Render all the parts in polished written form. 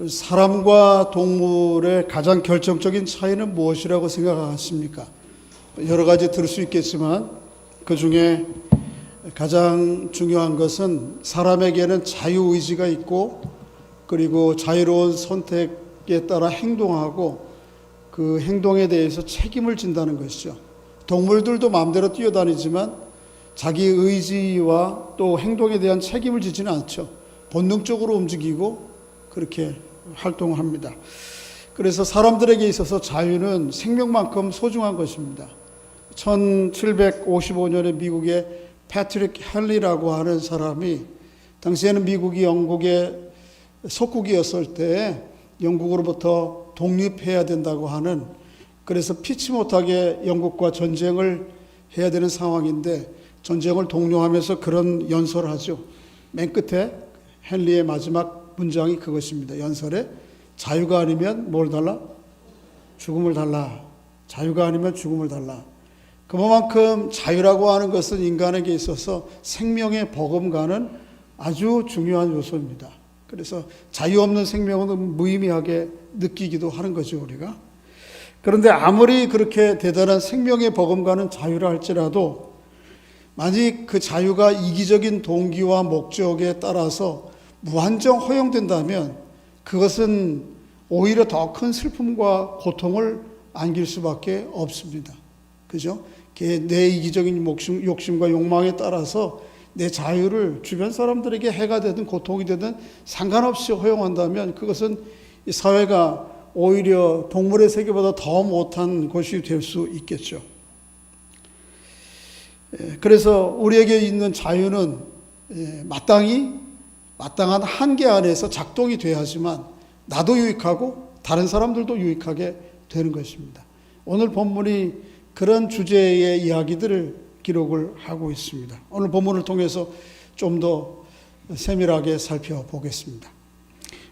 사람과 동물의 가장 결정적인 차이는 무엇이라고 생각하십니까? 여러 가지 들을 수 있겠지만 그 중에 가장 중요한 것은 사람에게는 자유의지가 있고 그리고 자유로운 선택에 따라 행동하고 그 행동에 대해서 책임을 진다는 것이죠. 동물들도 마음대로 뛰어다니지만 자기 의지와 또 행동에 대한 책임을 지지는 않죠. 본능적으로 움직이고 그렇게 활동을 합니다. 그래서 사람들에게 있어서 자유는 생명만큼 소중한 것입니다. 1755년에 미국의 패트릭 헨리라고 하는 사람이 당시에는 미국이 영국의 속국이었을 때 영국으로부터 독립해야 된다고 하는, 그래서 피치 못하게 영국과 전쟁을 해야 되는 상황인데 전쟁을 독려하면서 그런 연설을 하죠. 맨 끝에 헨리의 마지막 문장이 그것입니다. 연설에 자유가 아니면 뭘 달라? 죽음을 달라. 자유가 아니면 죽음을 달라. 그만큼 자유라고 하는 것은 인간에게 있어서 생명의 버금가는 아주 중요한 요소입니다. 그래서 자유 없는 생명은 무의미하게 느끼기도 하는 거죠, 우리가. 그런데 아무리 그렇게 대단한 생명의 버금가는 자유라 할지라도 만약 그 자유가 이기적인 동기와 목적에 따라서 무한정 허용된다면 그것은 오히려 더 큰 슬픔과 고통을 안길 수밖에 없습니다. 그죠? 내 이기적인 욕심과 욕망에 따라서 내 자유를 주변 사람들에게 해가 되든 고통이 되든 상관없이 허용한다면 그것은 이 사회가 오히려 동물의 세계보다 더 못한 곳이 될 수 있겠죠. 그래서 우리에게 있는 자유는 마땅한 한계 안에서 작동이 돼야지만 나도 유익하고 다른 사람들도 유익하게 되는 것입니다. 오늘 본문이 그런 주제의 이야기들을 기록을 하고 있습니다. 오늘 본문을 통해서 좀 더 세밀하게 살펴보겠습니다.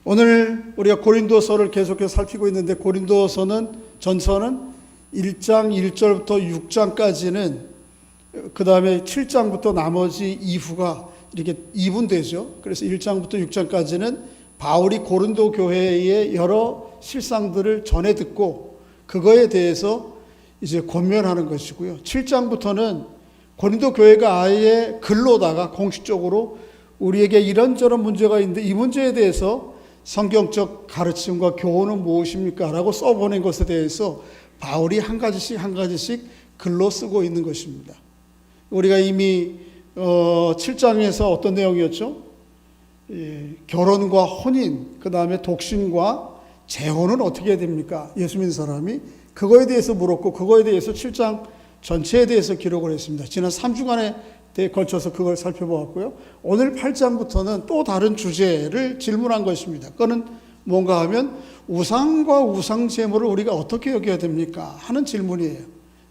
오늘 우리가 고린도서를 계속해서 살피고 있는데 고린도서는 전서는 1장 1절부터 6장까지는 그 다음에 7장부터 나머지 이후가 이렇게 이분되죠. 그래서 1장부터 6장까지는 바울이 고린도 교회의 여러 실상들을 전해 듣고 그거에 대해서 이제 권면하는 것이고요. 7장부터는 고린도 교회가 아예 글로다가 공식적으로 우리에게 이런저런 문제가 있는데 이 문제에 대해서 성경적 가르침과 교훈은 무엇입니까? 라고 써보낸 것에 대해서 바울이 한 가지씩 글로 쓰고 있는 것입니다. 우리가 이미 7장에서 어떤 내용이었죠? 결혼과 혼인, 그 다음에 독신과 재혼은 어떻게 해야 됩니까? 예수 믿는 사람이 그거에 대해서 물었고 그거에 대해서 7장 전체에 대해서 기록을 했습니다. 지난 3주간에 걸쳐서 그걸 살펴보았고요. 오늘 8장부터는 또 다른 주제를 질문한 것입니다. 그거는 뭔가 하면 우상과 우상제물을 우리가 어떻게 여겨야 됩니까? 하는 질문이에요.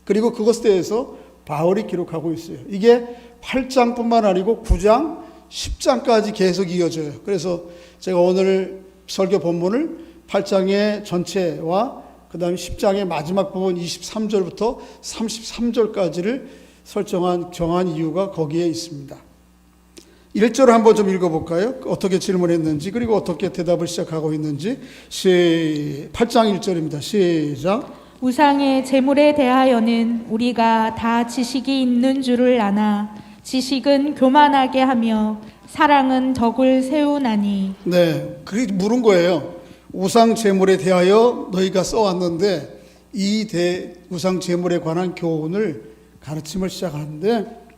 그리고 그것에 대해서 바울이 기록하고 있어요. 이게 8장뿐만 아니고 9장, 10장까지 계속 이어져요. 그래서 제가 오늘 설교 본문을 8장의 전체와 그 다음에 10장의 마지막 부분 23절부터 33절까지를 정한 이유가 거기에 있습니다. 1절을 한번 좀 읽어볼까요? 어떻게 질문했는지 그리고 어떻게 대답을 시작하고 있는지 8장 1절입니다. 시작. 우상의 제물에 대하여는 우리가 다 지식이 있는 줄을 아나 지식은 교만하게 하며 사랑은 덕을 세우나니. 네, 그게 물은 거예요. 우상 제물에 대하여 너희가 써왔는데 이 우상 제물에 관한 교훈을 가르침을 시작하는데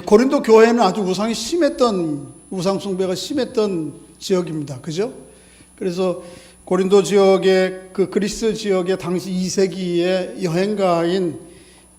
고린도 교회는 아주 우상 숭배가 심했던 지역입니다. 그죠? 그래서 고린도 지역의 그 그리스 지역의 당시 2세기의 여행가인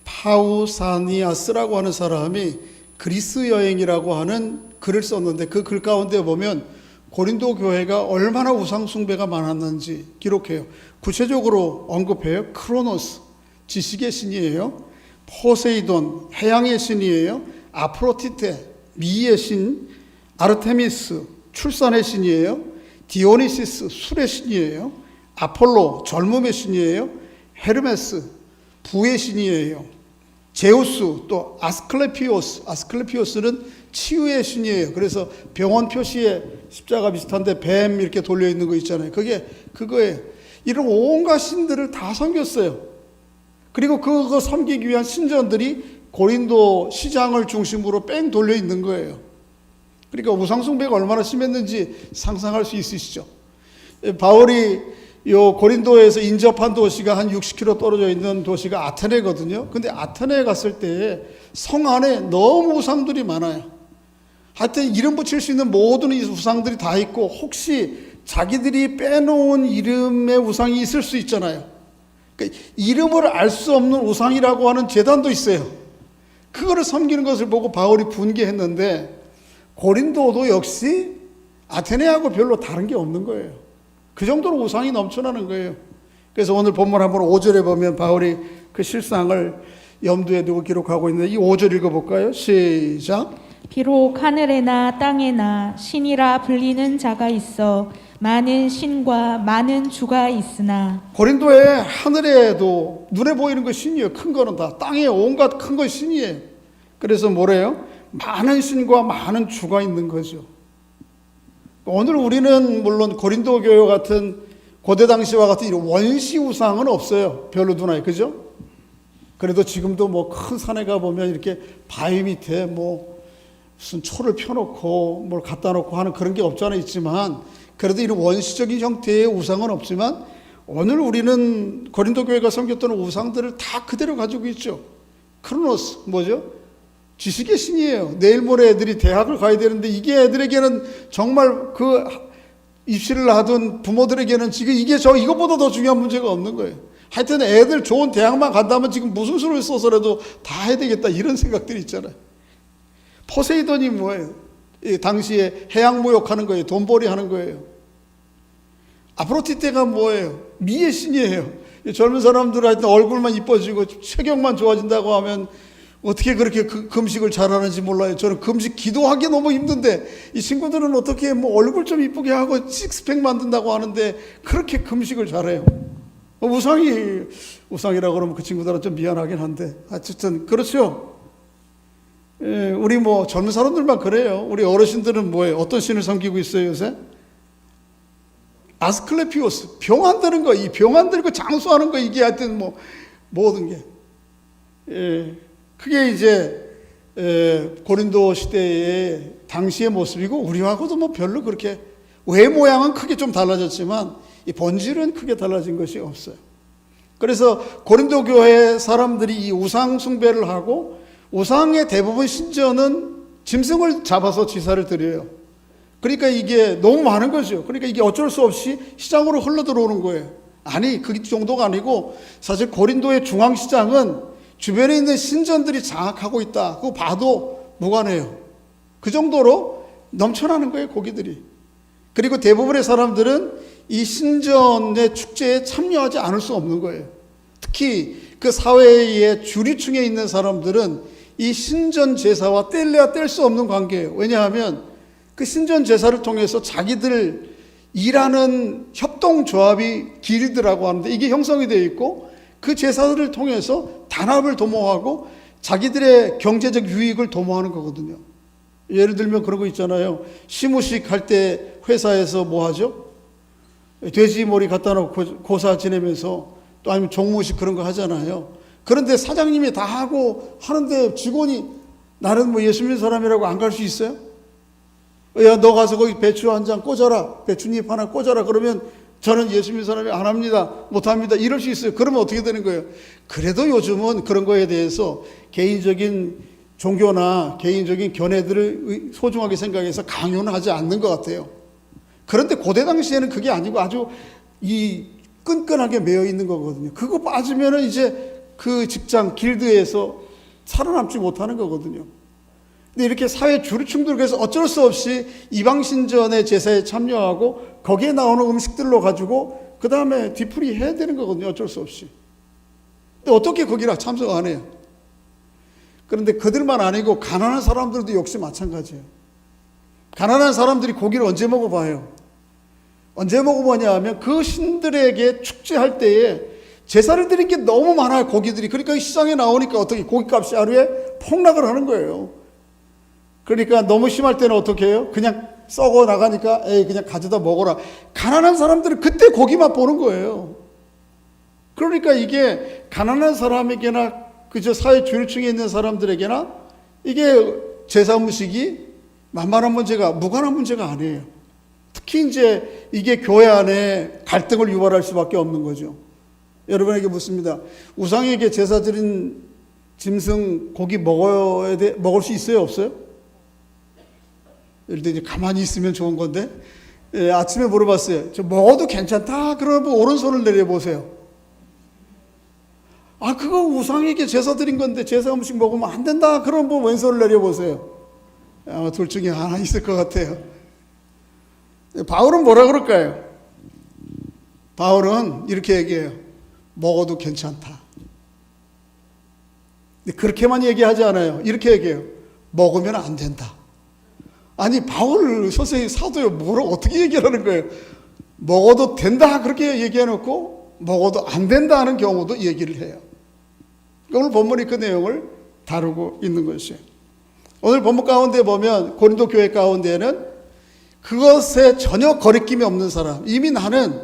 파우사니아스라고 하는 사람이 그리스 여행이라고 하는 글을 썼는데 그 글 가운데 보면 고린도 교회가 얼마나 우상 숭배가 많았는지 기록해요. 구체적으로 언급해요. 크로노스, 지식의 신이에요. 포세이돈, 해양의 신이에요. 아프로디테, 미의 신. 아르테미스, 출산의 신이에요. 디오니시스, 술의 신이에요. 아폴로, 젊음의 신이에요. 헤르메스, 부의 신이에요. 제우스, 또 아스클레피오스는 치유의 신이에요. 그래서 병원 표시에 십자가 비슷한데 뱀 이렇게 돌려 있는 거 있잖아요. 그게 그거예요. 이런 온갖 신들을 다 섬겼어요. 그리고 그거 섬기기 위한 신전들이 고린도 시장을 중심으로 뺑 돌려 있는 거예요. 그러니까 우상숭배가 얼마나 심했는지 상상할 수 있으시죠? 바울이 요 고린도에서 인접한 도시가 한 60km 떨어져 있는 도시가 아테네거든요. 근데 아테네에 갔을 때 성 안에 너무 우상들이 많아요. 하여튼 이름 붙일 수 있는 모든 우상들이 다 있고, 혹시 자기들이 빼놓은 이름의 우상이 있을 수 있잖아요. 그러니까 이름을 알 수 없는 우상이라고 하는 제단도 있어요. 그거를 섬기는 것을 보고 바울이 분개했는데, 고린도도 역시 아테네하고 별로 다른 게 없는 거예요. 그 정도로 우상이 넘쳐나는 거예요. 그래서 오늘 본문 한번 5절에 보면 바울이 그 실상을 염두에 두고 기록하고 있는데, 이 5절 읽어볼까요? 시작. 비록 하늘에나 땅에나 신이라 불리는 자가 있어 많은 신과 많은 주가 있으나, 고린도에 하늘에도 눈에 보이는 거 신이에요. 큰 거는 다. 땅에 온갖 큰 거 신이에요. 그래서 뭐래요? 많은 신과 많은 주가 있는 거죠. 오늘 우리는 물론 고린도 교회 같은 고대 당시와 같은 이런 원시 우상은 없어요. 별로 눈에. 그죠? 그래도 지금도 뭐 큰 산에 가보면 이렇게 바위 밑에 뭐 무슨 초를 펴놓고 뭘 갖다 놓고 하는 그런 게 없잖아 있지만, 그래도 이런 원시적인 형태의 우상은 없지만, 오늘 우리는 고린도 교회가 섬겼던 우상들을 다 그대로 가지고 있죠. 크로노스 뭐죠? 지식의 신이에요. 내일 모레 애들이 대학을 가야 되는데, 이게 애들에게는 정말 그 입시를 하던 부모들에게는 지금 이게 이것보다 더 중요한 문제가 없는 거예요. 하여튼 애들 좋은 대학만 간다면 지금 무슨 수를 써서라도 다 해야 되겠다, 이런 생각들이 있잖아요. 포세이돈이 뭐예요? 당시에 해양무역하는 거예요. 돈벌이 하는 거예요. 아프로디테가 뭐예요? 미의 신이에요. 젊은 사람들 하여튼 얼굴만 이뻐지고 체격만 좋아진다고 하면 어떻게 그렇게 금식을 잘하는지 몰라요. 저는 금식 기도하기 너무 힘든데, 이 친구들은 어떻게 뭐 얼굴 좀 이쁘게 하고 식스팩 만든다고 하는데 그렇게 금식을 잘해요. 우상이라고 그러면 그 친구들은 좀 미안하긴 한데, 어쨌든 그렇죠. 우리 뭐 젊은 사람들만 그래요. 우리 어르신들은 뭐예요? 어떤 신을 섬기고 있어요 요새? 아스클레피오스, 병 안 드는 거, 이 병 안 들고 장수하는 거, 이게 하여튼 뭐 모든 게, 그게 이제 고린도 시대의 당시의 모습이고, 우리하고도 뭐 별로 그렇게 외 모양은 크게 좀 달라졌지만 이 본질은 크게 달라진 것이 없어요. 그래서 고린도 교회 사람들이 이 우상 숭배를 하고, 우상의 대부분 신전은 짐승을 잡아서 제사를 드려요. 그러니까 이게 너무 많은 거죠. 그러니까 이게 어쩔 수 없이 시장으로 흘러 들어오는 거예요. 아니, 그 정도가 아니고, 사실 고린도의 중앙시장은 주변에 있는 신전들이 장악하고 있다, 그거 봐도 무관해요. 그 정도로 넘쳐나는 거예요, 고기들이. 그리고 대부분의 사람들은 이 신전의 축제에 참여하지 않을 수 없는 거예요. 특히 그 사회의 주류층에 있는 사람들은 이 신전 제사와 뗄래야 뗄 수 없는 관계예요. 왜냐하면 그 신전 제사를 통해서 자기들 일하는 협동조합이 길드라고 하는데, 이게 형성이 되어 있고, 그 제사를 통해서 단합을 도모하고 자기들의 경제적 유익을 도모하는 거거든요. 예를 들면 그런 거 있잖아요. 시무식 할 때 회사에서 뭐 하죠? 돼지머리 갖다 놓고 고사 지내면서, 또 아니면 종무식 그런 거 하잖아요. 그런데 사장님이 다 하고 하는데 직원이 나는 뭐 예수 믿는 사람이라고 안 갈 수 있어요? 야, 너 가서 거기 배추 한 장 꽂아라, 배추잎 하나 꽂아라. 그러면 저는 예수 믿는 사람이 안 합니다, 못 합니다, 이럴 수 있어요. 그러면 어떻게 되는 거예요? 그래도 요즘은 그런 거에 대해서 개인적인 종교나 개인적인 견해들을 소중하게 생각해서 강요는 하지 않는 것 같아요. 그런데 고대 당시에는 그게 아니고 아주 이 끈끈하게 매여 있는 거거든요. 그거 빠지면은 이제 그 직장 길드에서 살아남지 못하는 거거든요. 근데 이렇게 사회 주류층들, 그래서 어쩔 수 없이 이방신전의 제사에 참여하고 거기에 나오는 음식들로 가지고 그 다음에 뒤풀이 해야 되는 거거든요. 어쩔 수 없이. 근데 어떻게 거기라 참석 안 해요? 그런데 그들만 아니고 가난한 사람들도 역시 마찬가지예요. 가난한 사람들이 고기를 언제 먹어봐요? 언제 먹어보냐 하면 그 신들에게 축제할 때에 제사를 드린 게 너무 많아요, 고기들이. 그러니까 시장에 나오니까 어떻게 고기값이 하루에 폭락을 하는 거예요. 그러니까 너무 심할 때는 어떻게 해요? 그냥 썩어 나가니까 에이 그냥 가져다 먹어라. 가난한 사람들은 그때 고기만 보는 거예요. 그러니까 이게 가난한 사람에게나 그저 사회 중류층에 있는 사람들에게나 이게 제사 음식이 만만한 문제가 무관한 문제가 아니에요. 특히 이제 이게 교회 안에 갈등을 유발할 수밖에 없는 거죠. 여러분에게 묻습니다. 우상에게 제사 드린 짐승 고기 먹을 수 있어요, 없어요? 예를 들어 이제 가만히 있으면 좋은 건데, 아침에 물어봤어요. 저 먹어도 괜찮다? 그러면 오른손을 내려보세요. 아, 그거 우상에게 제사 드린 건데 제사 음식 먹으면 안 된다. 그럼 뭐 왼손을 내려보세요. 아마 둘 중에 하나 있을 것 같아요. 바울은 뭐라 그럴까요? 바울은 이렇게 얘기해요. 먹어도 괜찮다. 근데 그렇게만 얘기하지 않아요. 이렇게 얘기해요. 먹으면 안 된다. 아니, 바울 선생님 사도요. 뭐라고 어떻게 얘기하는 거예요? 먹어도 된다. 그렇게 얘기해놓고 먹어도 안 된다 하는 경우도 얘기를 해요. 오늘 본문이 그 내용을 다루고 있는 것이에요. 오늘 본문 가운데 보면 고린도 교회 가운데는 그것에 전혀 거리낌이 없는 사람, 이미 나는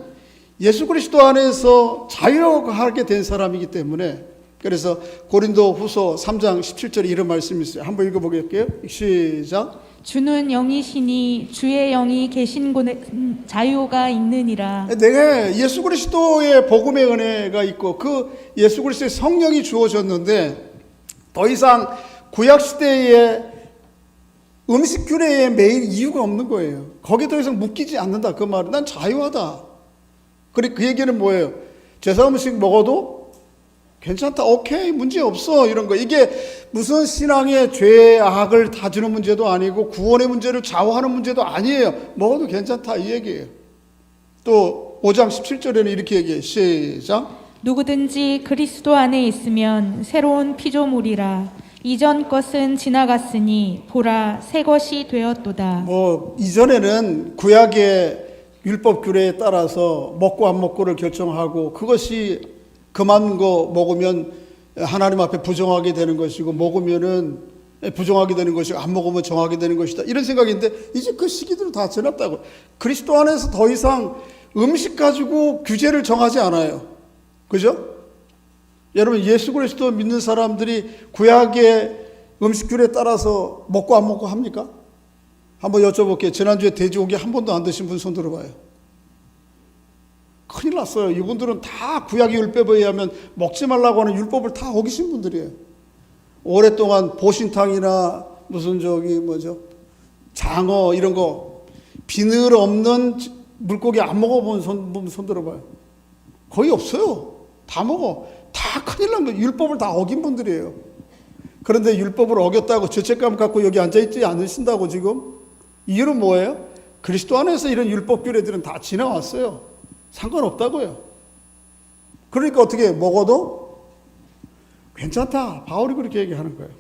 예수 그리스도 안에서 자유하게 된 사람이기 때문에, 그래서 고린도 후서 3장 17절에 이런 말씀이 있어요. 한번 읽어보겠게요. 시작. 주는 영이시니 주의 영이 계신 곳에 자유가 있느니라. 내가 예수 그리스도의 복음의 은혜가 있고 그 예수 그리스도의 성령이 주어졌는데 더 이상 구약시대의 음식 규례에 매일 이유가 없는 거예요. 거기에 더 이상 묶이지 않는다. 그 말은 난 자유하다. 그래, 그 얘기는 뭐예요? 제사 음식 먹어도 괜찮다. 오케이. 문제 없어. 이런 거. 이게 무슨 신앙의 죄악을 다주는 문제도 아니고 구원의 문제를 좌우하는 문제도 아니에요. 먹어도 괜찮다. 이 얘기예요. 또 5장 17절에는 이렇게 얘기해요. 시작. 누구든지 그리스도 안에 있으면 새로운 피조물이라. 이전 것은 지나갔으니 보라 새 것이 되었도다. 이전에는 구약의 율법 규례에 따라서 먹고 안 먹고를 결정하고 그것이 그만 거 먹으면 하나님 앞에 부정하게 되는 것이고 먹으면은 부정하게 되는 것이고 안 먹으면 정하게 되는 것이다. 이런 생각인데 이제 그 시기들은 다 지났다고. 그리스도 안에서 더 이상 음식 가지고 규제를 정하지 않아요. 그죠? 여러분 예수 그리스도 믿는 사람들이 구약의 음식 규례에 따라서 먹고 안 먹고 합니까? 한번 여쭤볼게요. 지난주에 돼지고기 한 번도 안 드신 분 손 들어봐요. 큰일 났어요. 이분들은 다 구약의 율법에 의하면 먹지 말라고 하는 율법을 다 어기신 분들이에요. 오랫동안 보신탕이나 무슨 장어 이런 거 비늘 없는 물고기 안 먹어본 손 들어봐요. 거의 없어요. 다 먹어. 다 큰일 난 거예요. 율법을 다 어긴 분들이에요. 그런데 율법을 어겼다고 죄책감 갖고 여기 앉아있지 않으신다고 지금? 이유는 뭐예요? 그리스도 안에서 이런 율법 규례들은 다 지나왔어요. 상관없다고요. 그러니까 어떻게 먹어도 괜찮다. 바울이 그렇게 얘기하는 거예요.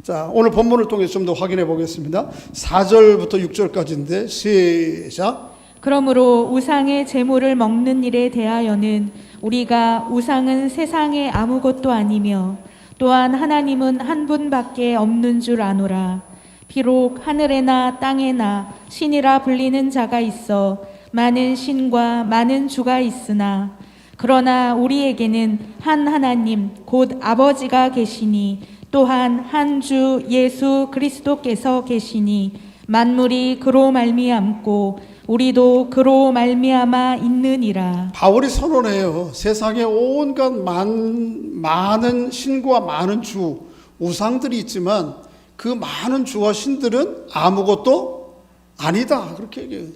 자, 오늘 본문을 통해서 좀 더 확인해 보겠습니다. 4절부터 6절까지인데 시작. 그러므로 우상의 제물을 먹는 일에 대하여는 우리가 우상은 세상에 아무것도 아니며 또한 하나님은 한 분밖에 없는 줄 아노라. 비록 하늘에나 땅에나 신이라 불리는 자가 있어 많은 신과 많은 주가 있으나 그러나 우리에게는 한 하나님 곧 아버지가 계시니 또한 한 주 예수 그리스도께서 계시니 만물이 그로 말미암고 우리도 그로 말미암아 있느니라. 바울이 선언해요. 세상에 온갖 많은 신과 많은 주, 우상들이 있지만 그 많은 주와 신들은 아무것도 아니다. 그렇게 얘기해요.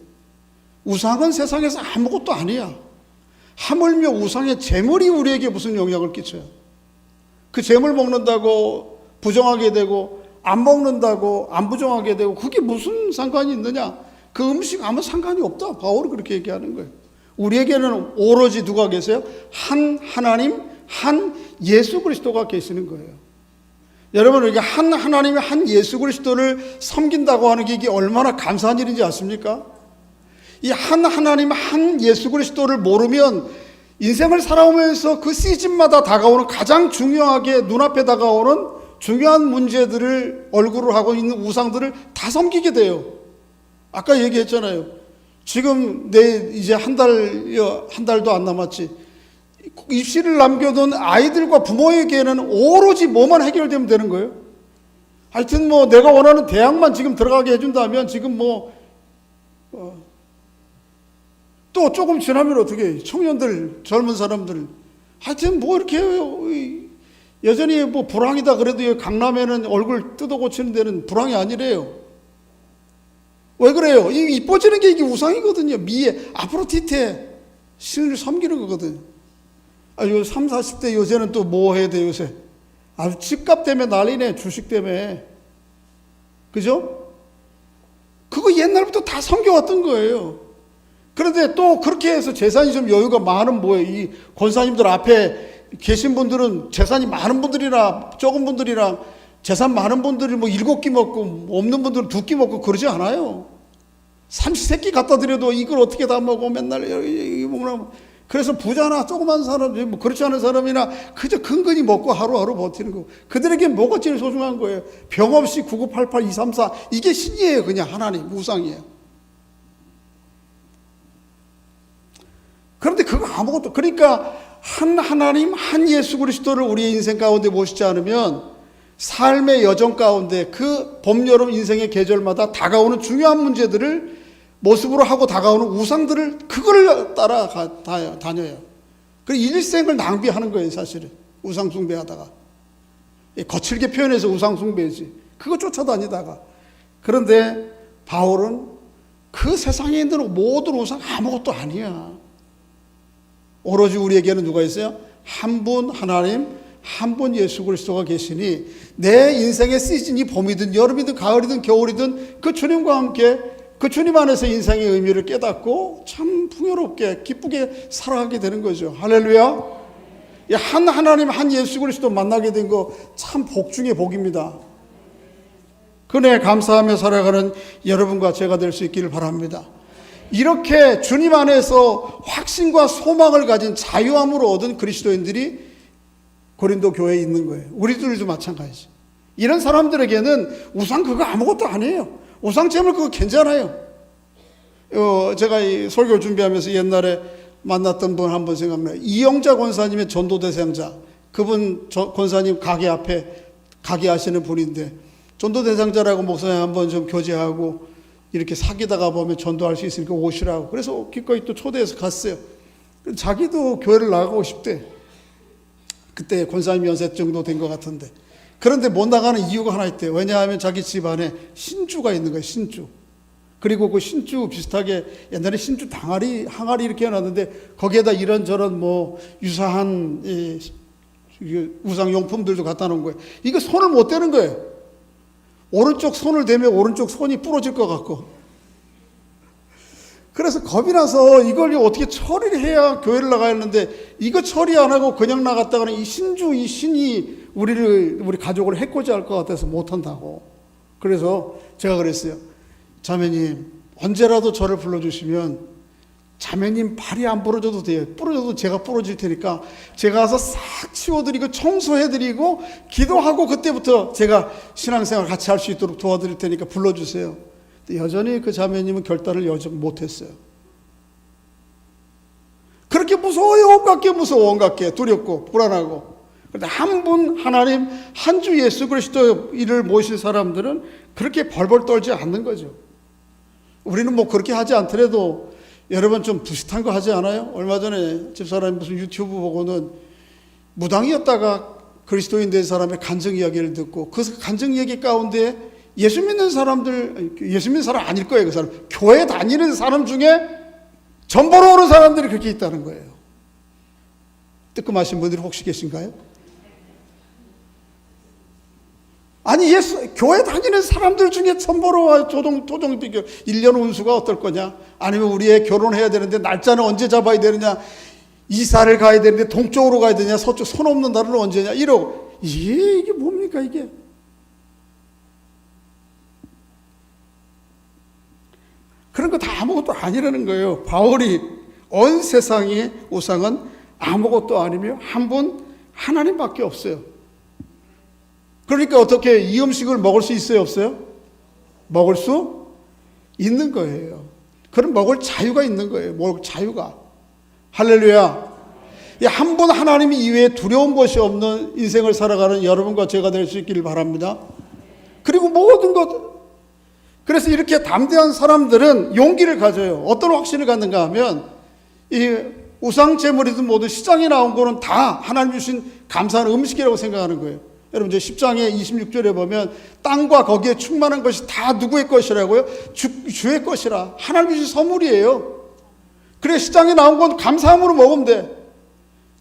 우상은 세상에서 아무것도 아니야. 하물며 우상의 제물이 우리에게 무슨 영향을 끼쳐요. 그 제물 먹는다고 부정하게 되고 안 먹는다고 안 부정하게 되고 그게 무슨 상관이 있느냐. 그 음식 아무 상관이 없다. 바울이 그렇게 얘기하는 거예요. 우리에게는 오로지 누가 계세요? 한 하나님, 한 예수 그리스도가 계시는 거예요. 여러분, 이게 한 하나님의 한 예수 그리스도를 섬긴다고 하는 게 이게 얼마나 감사한 일인지 아십니까? 이 한 하나님, 한 예수 그리스도를 모르면 인생을 살아오면서 그 시즌마다 다가오는 가장 중요하게 눈앞에 다가오는 중요한 문제들을 얼굴을 하고 있는 우상들을 다 섬기게 돼요. 아까 얘기했잖아요. 지금 이제 한 달도 안 남았지. 입시를 남겨둔 아이들과 부모에게는 오로지 뭐만 해결되면 되는 거예요. 하여튼 뭐 내가 원하는 대학만 지금 들어가게 해준다면 지금 또 조금 지나면 어떻게 해요? 청년들, 젊은 사람들. 하여튼 뭐 이렇게 여전히 뭐 불황이다 그래도 강남에는 얼굴 뜯어 고치는 데는 불황이 아니래요. 왜 그래요? 이뻐지는 게 이게 우상이거든요. 미에, 아프로디테, 신을 섬기는 거거든요. 요 30, 40대 요새는 또 뭐 해야 돼, 요새? 아주 집값 때문에 난리네, 주식 때문에. 그죠? 그거 옛날부터 다 섬겨왔던 거예요. 그런데 또 그렇게 해서 재산이 좀 여유가 많은 뭐예요? 이 권사님들 앞에 계신 분들은 재산이 많은 분들이나 적은 분들이랑 재산 많은 분들이 뭐 7끼 먹고 없는 분들은 2끼 먹고 그러지 않아요. 삼시세끼 갖다 드려도 이걸 어떻게 다 먹어 맨날 먹나. 그래서 부자나 조그만 사람, 뭐 그렇지 않은 사람이나 그저 근근히 먹고 하루하루 버티는 거. 그들에게 뭐가 제일 소중한 거예요? 병 없이 9988 234 이게 신이에요. 그냥 하나님 우상이에요. 그런데 그거 아무것도, 그러니까 한 하나님 한 예수 그리스도를 우리의 인생 가운데 모시지 않으면 삶의 여정 가운데 그 봄, 여름 인생의 계절마다 다가오는 중요한 문제들을 모습으로 하고 다가오는 우상들을 그걸 따라 다녀요. 그 일생을 낭비하는 거예요, 사실은. 우상 숭배하다가. 거칠게 표현해서 우상 숭배지. 그거 쫓아다니다가. 그런데 바울은 그 세상에 있는 모든 우상 아무것도 아니야. 오로지 우리에게는 누가 있어요? 한 분 하나님, 한 분 예수 그리스도가 계시니 내 인생의 시즌이 봄이든 여름이든 가을이든 겨울이든 그 주님과 함께 그 주님 안에서 인생의 의미를 깨닫고 참 풍요롭게 기쁘게 살아가게 되는 거죠. 할렐루야. 한 하나님 한 예수 그리스도 만나게 된 거 참 복 중에 복입니다. 그네 감사하며 살아가는 여러분과 제가 될 수 있기를 바랍니다. 이렇게 주님 안에서 확신과 소망을 가진 자유함으로 얻은 그리스도인들이 고린도 교회에 있는 거예요. 우리들도 마찬가지죠. 이런 사람들에게는 우상 그거 아무것도 아니에요. 우상 제물 그거 괜찮아요. 제가 이 설교 준비하면서 옛날에 만났던 분 한 번 생각나요. 이영자 권사님의 전도대상자. 그분 권사님 가게 앞에 가게하시는 분인데 전도대상자라고 목사님 한번 좀 교제하고 이렇게 사귀다가 보면 전도할 수 있으니까 오시라고. 그래서 기꺼이 또 초대해서 갔어요. 자기도 교회를 나가고 싶대. 그때 권사님 연세 정도 된 것 같은데. 그런데 못 나가는 이유가 하나 있대요. 왜냐하면 자기 집안에 신주가 있는 거예요. 신주. 그리고 그 신주 비슷하게 옛날에 신주 항아리 이렇게 해놨는데 거기에다 이런저런 뭐 유사한 우상용품들도 갖다 놓은 거예요. 이거 손을 못 대는 거예요. 오른쪽 손을 대면 오른쪽 손이 부러질 것 같고. 그래서 겁이 나서 이걸 어떻게 처리를 해야 교회를 나가야 했는데 이거 처리 안 하고 그냥 나갔다가는 이 신이 우리 가족을 해코지 할 것 같아서 못한다고. 그래서 제가 그랬어요. 자매님 언제라도 저를 불러주시면 자매님 발이 안 부러져도 돼요. 부러져도 제가 부러질 테니까 제가 가서 싹 치워드리고 청소해드리고 기도하고 그때부터 제가 신앙생활 같이 할 수 있도록 도와드릴 테니까 불러주세요. 근데 여전히 그 자매님은 결단을 여전 못했어요. 그렇게 무서워요. 온갖 게 두렵고 불안하고. 그런데 한 분 하나님 한 주 예수 그리스도 이를 모실 사람들은 그렇게 벌벌 떨지 않는 거죠. 우리는 뭐 그렇게 하지 않더라도 여러분 좀 비슷한 거 하지 않아요? 얼마 전에 집사람이 무슨 유튜브 보고는 무당이었다가 그리스도인 된 사람의 간증 이야기를 듣고 그 간증 이야기 가운데 예수 믿는 사람들, 예수 믿는 사람 아닐 거예요. 그 사람 교회 다니는 사람 중에 전보로 오는 사람들이 그렇게 있다는 거예요. 뜨끔하신 분들이 혹시 계신가요? 아니 교회 다니는 사람들 중에 천보로와 조정 비교 1년 운수가 어떨 거냐, 아니면 우리 애 결혼해야 되는데 날짜는 언제 잡아야 되느냐, 이사를 가야 되는데 동쪽으로 가야 되냐, 서쪽 손 없는 날은 언제냐, 이러고 이게 뭡니까 이게. 그런 거 다 아무것도 아니라는 거예요. 바울이 온 세상의 우상은 아무것도 아니며 한 분 하나님밖에 없어요. 그러니까 어떻게 이 음식을 먹을 수 있어요, 없어요? 먹을 수 있는 거예요. 그럼 먹을 자유가 있는 거예요. 먹을 자유가. 할렐루야. 한 분 하나님 이외에 두려운 것이 없는 인생을 살아가는 여러분과 제가 될 수 있기를 바랍니다. 그리고 모든 것. 그래서 이렇게 담대한 사람들은 용기를 가져요. 어떤 확신을 갖는가 하면 이 우상 제물이든 뭐든 시장에 나온 거는 다 하나님 주신 감사한 음식이라고 생각하는 거예요. 여러분 이제 10장의 26절에 보면 땅과 거기에 충만한 것이 다 누구의 것이라고요? 주의 것이라. 하나님 주신 선물이에요. 그래 시장에 나온 건 감사함으로 먹으면 돼.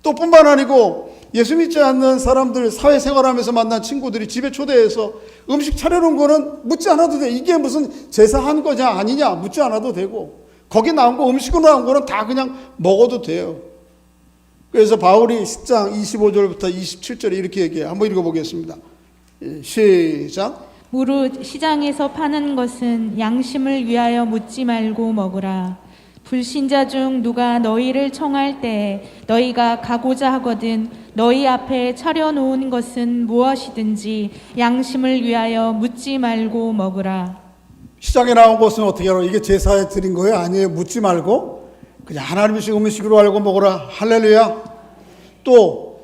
또 뿐만 아니고 예수 믿지 않는 사람들 사회생활하면서 만난 친구들이 집에 초대해서 음식 차려놓은 거는 묻지 않아도 돼. 이게 무슨 제사한 거냐 아니냐 묻지 않아도 되고 거기 나온 거 음식으로 나온 거는 다 그냥 먹어도 돼요. 그래서 바울이 10장 25절부터 27절에 이렇게 얘기해요. 한번 읽어보겠습니다. 시작. 무릇 시장에서 파는 것은 양심을 위하여 묻지 말고 먹으라. 불신자 중 누가 너희를 청할 때 너희가 가고자 하거든 너희 앞에 차려놓은 것은 무엇이든지 양심을 위하여 묻지 말고 먹으라. 시장에 나온 것은 어떻게 하라? 이게 제사에 드린 거예요? 아니에요. 묻지 말고 그냥 하나님의 음식으로 알고 먹으라. 할렐루야. 또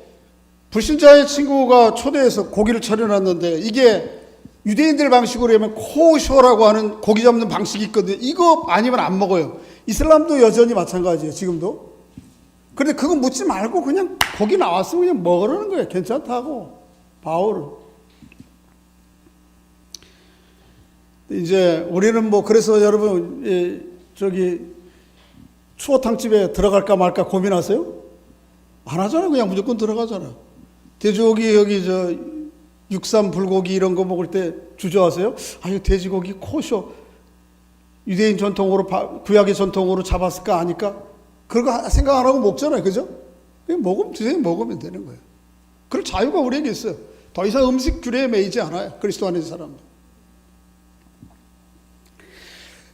불신자의 친구가 초대해서 고기를 차려놨는데 이게 유대인들 방식으로 하면 코셔라고 하는 고기 잡는 방식이 있거든요. 이거 아니면 안 먹어요. 이슬람도 여전히 마찬가지예요. 지금도. 그런데 그거 묻지 말고 그냥 고기 나왔으면 그냥 먹으라는 거예요. 괜찮다고. 바울은. 이제 우리는 뭐 그래서 여러분 저기 추어탕집에 들어갈까 말까 고민하세요? 안 하잖아요. 그냥 무조건 들어가잖아요. 돼지고기 여기 저 육삼 불고기 이런 거 먹을 때 주저하세요? 아유 돼지고기 코쇼 유대인 전통으로 구약의 전통으로 잡았을까 아니까 그거 생각 안 하고 먹잖아요. 그죠? 그냥 먹으면 드세요. 먹으면 되는 거예요. 그럴 자유가 우리에게 있어요. 더 이상 음식 규례에 매이지 않아요. 그리스도 안에 있는 사람들.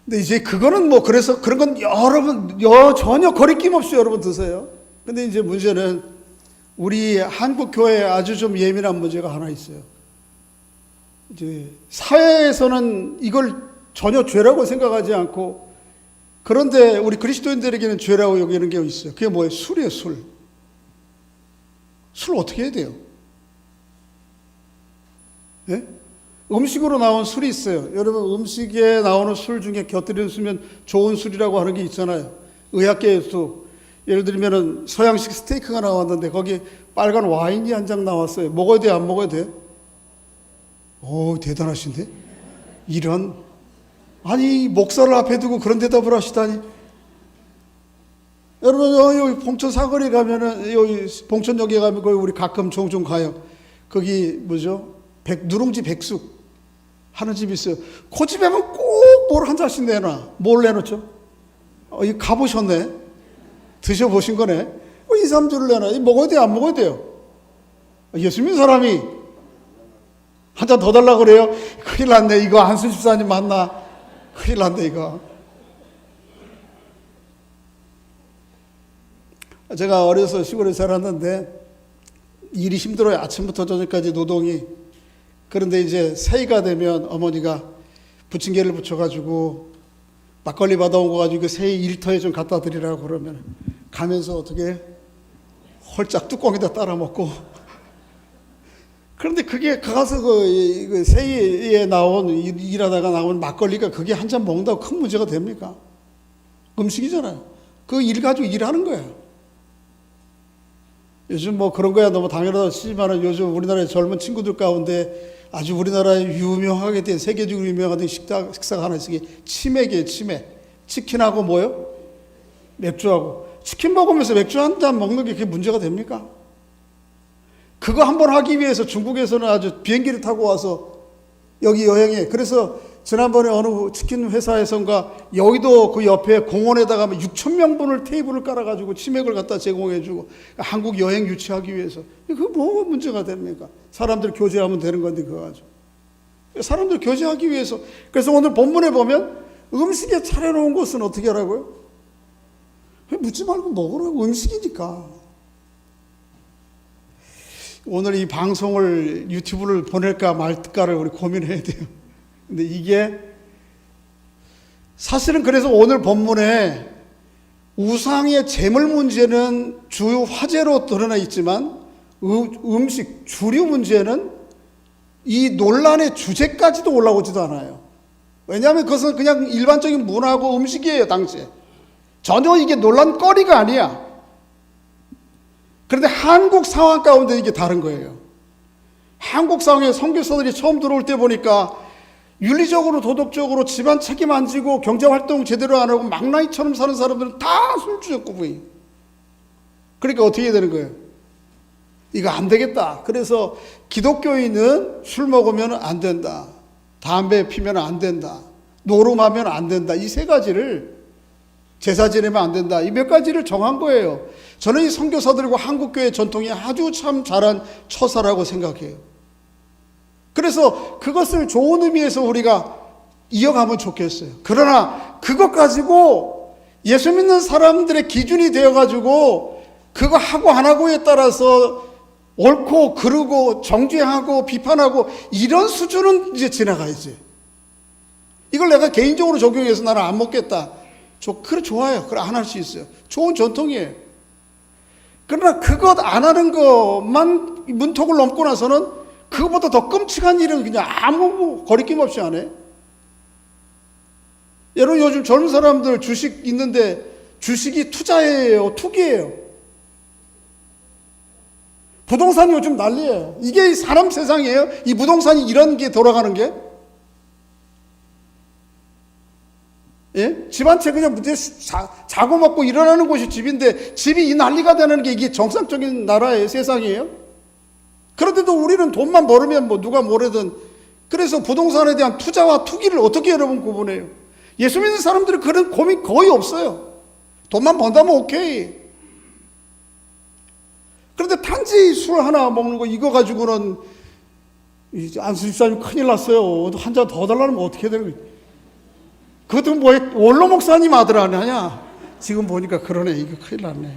근데 이제 그거는 뭐 그래서 그런 건 여러분 전혀 거리낌 없이 여러분 드세요. 근데 이제 문제는 우리 한국 교회에 아주 좀 예민한 문제가 하나 있어요. 이제 사회에서는 이걸 전혀 죄라고 생각하지 않고 그런데 우리 그리스도인들에게는 죄라고 여기는 게 있어요. 그게 뭐예요? 술이에요. 술. 술 어떻게 해야 돼요? 예? 음식으로 나온 술이 있어요. 여러분 음식에 나오는 술 중에 곁들여 쓰면 좋은 술이라고 하는 게 있잖아요. 의학계에서 예를 들면은 서양식 스테이크가 나왔는데 거기 빨간 와인이 한 장 나왔어요. 먹어야 돼요? 안 먹어야 돼요? 오 대단하신데? 이런 아니 목사를 앞에 두고 그런 대답을 하시다니. 여러분 여기 봉천 사거리 가면은 여기 봉천역에 가면 거기 우리 가끔 종종 가요. 거기 뭐죠? 누룽지 백숙 하는 집이 있어요. 그 집에만 꼭 뭘 한 잔씩 내놔. 뭘 내놓죠? 이거 가보셨네? 드셔보신 거네? 2, 3주를 내놔. 이거 먹어야 돼요? 안 먹어야 돼요? 예수 믿는 사람이 한 잔 더 달라고 그래요? 큰일 났네. 이거 한순 집사님 맞나? 큰일 났네 이거. 제가 어려서 시골에 살았는데 일이 힘들어요. 아침부터 저녁까지 노동이. 그런데 이제 새해가 되면 어머니가 부침개를 부쳐가지고 막걸리 받아온 거 가지고 새해 일터에 좀 갖다 드리라고 그러면 가면서 어떻게 홀짝 뚜껑에다 따라 먹고. 그런데 그게 가서 그 새해에 나온 일하다가 나온 막걸리가 그게 한 잔 먹는다고 큰 문제가 됩니까? 음식이잖아요. 그 일 가지고 일하는 거예요. 요즘 뭐 그런 거야 너무 당연하다 치지만 요즘 우리나라의 젊은 친구들 가운데 아주 우리나라에 유명하게 된 세계적으로 유명한 식사가 하나 있어요. 치맥이에요. 치맥. 치킨하고 뭐요? 맥주하고. 치킨 먹으면서 맥주 한 잔 먹는 게 그게 문제가 됩니까? 그거 한번 하기 위해서 중국에서는 아주 비행기를 타고 와서 여기 여행해. 그래서 지난번에 어느 치킨 회사에선가 여의도 그 옆에 공원에다가 6,000명분을 테이블을 깔아가지고 치맥을 갖다 제공해주고 한국 여행 유치하기 위해서. 그거 뭐가 문제가 됩니까? 사람들 교제하면 되는 건데 그거 가지고. 사람들 교제하기 위해서. 그래서 오늘 본문에 보면 음식에 차려놓은 것은 어떻게 하라고요? 묻지 말고 먹으라고. 음식이니까. 오늘 이 방송을 유튜브를 보낼까 말까를 우리 고민해야 돼요. 근데 이게 사실은 그래서 오늘 본문에 우상의 제물 문제는 주요 화제로 드러나 있지만 음식, 주류 문제는 이 논란의 주제까지도 올라오지도 않아요. 왜냐하면 그것은 그냥 일반적인 문화고 음식이에요, 당시에. 전혀 이게 논란거리가 아니야. 그런데 한국 상황 가운데 이게 다른 거예요. 한국 상황에 선교사들이 처음 들어올 때 보니까 윤리적으로 도덕적으로 집안 책임 안 지고 경제활동 제대로 안 하고 망나니처럼 사는 사람들은 다 술주정꾸부이. 그러니까 어떻게 해야 되는 거예요? 이거 안 되겠다. 그래서 기독교인은 술 먹으면 안 된다. 담배 피면 안 된다. 노름하면 안 된다. 이 세 가지를 제사 지내면 안 된다. 이 몇 가지를 정한 거예요. 저는 이 선교사들과 한국교회 전통이 아주 참 잘한 처사라고 생각해요. 그래서 그것을 좋은 의미에서 우리가 이어가면 좋겠어요. 그러나 그것 가지고 예수 믿는 사람들의 기준이 되어가지고 그거 하고 안 하고에 따라서 옳고 그르고 정죄하고 비판하고 이런 수준은 이제 지나가야지. 이걸 내가 개인적으로 적용해서 나는 안 먹겠다. 그래 좋아요. 그래 안 할 수 있어요. 좋은 전통이에요. 그러나 그것 안 하는 것만 문턱을 넘고 나서는 그것보다 더 끔찍한 일은 그냥 아무 거리낌 없이 안 해. 여러분 요즘 젊은 사람들 주식 있는데 주식이 투자예요, 투기예요. 부동산이 요즘 난리예요. 이게 사람 세상이에요? 이 부동산이 이런 게 돌아가는 게? 예? 집 한 채 그냥 자고 먹고 일어나는 곳이 집인데 집이 이 난리가 되는 게 이게 정상적인 나라예요, 세상이에요? 그런데도 우리는 돈만 벌으면 뭐 누가 뭐래든 그래서 부동산에 대한 투자와 투기를 어떻게 여러분 구분해요? 예수 믿는 사람들은 그런 고민 거의 없어요. 돈만 번다면 오케이. 그런데 단지 술 하나 먹는 거 이거 가지고는 안수 집사님 큰일 났어요. 한 잔 더 달라면 어떻게 되는 거예요? 그것도 뭐 원로 목사님 아들 아니냐? 지금 보니까 그러네. 이거 큰일 났네.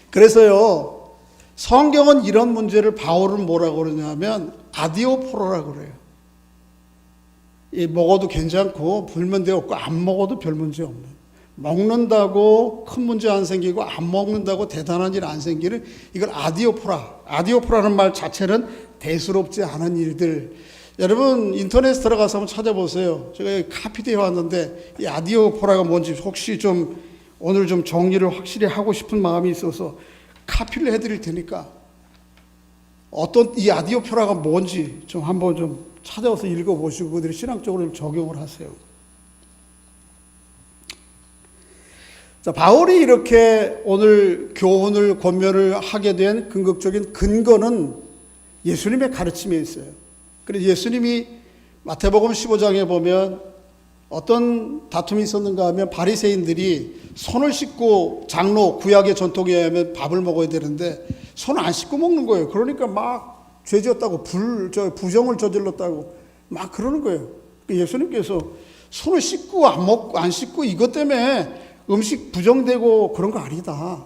그래서요, 성경은 이런 문제를 바울은 뭐라고 그러냐면 아디오포로라고 그래요. 먹어도 괜찮고 별 문제 없고 안 먹어도 별 문제 없는. 먹는다고 큰 문제 안 생기고 안 먹는다고 대단한 일 안 생기는 이걸 아디오포라. 아디오포라는 말 자체는 대수롭지 않은 일들. 여러분 인터넷에 들어가서 한번 찾아보세요. 제가 카피되어 왔는데 이 아디오포라가 뭔지 혹시 좀 오늘 좀 정리를 확실히 하고 싶은 마음이 있어서 카피를 해드릴 테니까 어떤 이 아디오포라가 뭔지 좀 한번 좀 찾아서 읽어보시고 그들이 신앙적으로 좀 적용을 하세요. 자, 바울이 이렇게 오늘 교훈을 권면을 하게 된 근거적인 근거는 예수님의 가르침에 있어요. 그래서 예수님이 마태복음 15장에 보면 어떤 다툼이 있었는가 하면 바리새인들이 손을 씻고 장로 구약의 전통에 의하면 밥을 먹어야 되는데 손 안 씻고 먹는 거예요. 그러니까 막 죄지었다고 부정을 저질렀다고 막 그러는 거예요. 예수님께서 손을 씻고 안 먹고 안 씻고 이것 때문에 음식 부정되고 그런 거 아니다.